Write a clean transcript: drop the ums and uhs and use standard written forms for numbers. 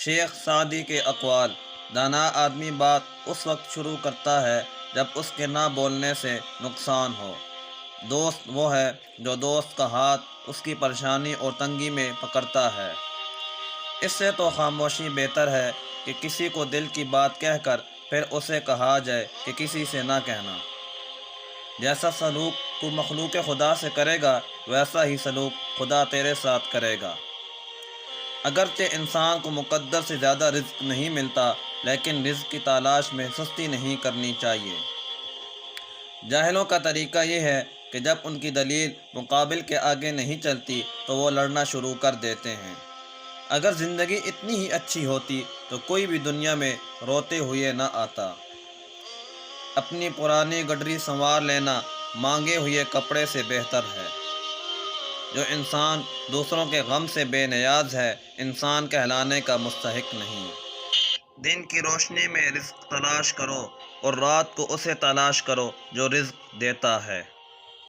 شیخ Saadi کے اقوال: دانا آدمی بات اس وقت شروع کرتا ہے جب اس کے نہ بولنے سے نقصان ہو۔ دوست وہ ہے جو دوست کا ہاتھ اس کی پریشانی اور تنگی میں پکڑتا ہے۔ اس سے تو خاموشی بہتر ہے کہ کسی کو دل کی بات کہہ کر پھر اسے کہا جائے کہ کسی سے نہ کہنا۔ جیسا سلوک تو مخلوق خدا سے کرے گا ویسا ہی سلوک خدا تیرے ساتھ کرے گا۔ اگرچہ انسان کو مقدر سے زیادہ رزق نہیں ملتا، لیکن رزق کی تلاش میں سستی نہیں کرنی چاہیے۔ جاہلوں کا طریقہ یہ ہے کہ جب ان کی دلیل مقابل کے آگے نہیں چلتی تو وہ لڑنا شروع کر دیتے ہیں۔ اگر زندگی اتنی ہی اچھی ہوتی تو کوئی بھی دنیا میں روتے ہوئے نہ آتا۔ اپنی پرانی گڈری سنوار لینا مانگے ہوئے کپڑے سے بہتر ہے۔ جو انسان دوسروں کے غم سے بے نیاز ہے، انسان کہلانے کا مستحق نہیں۔ دن کی روشنی میں رزق تلاش کرو اور رات کو اسے تلاش کرو جو رزق دیتا ہے۔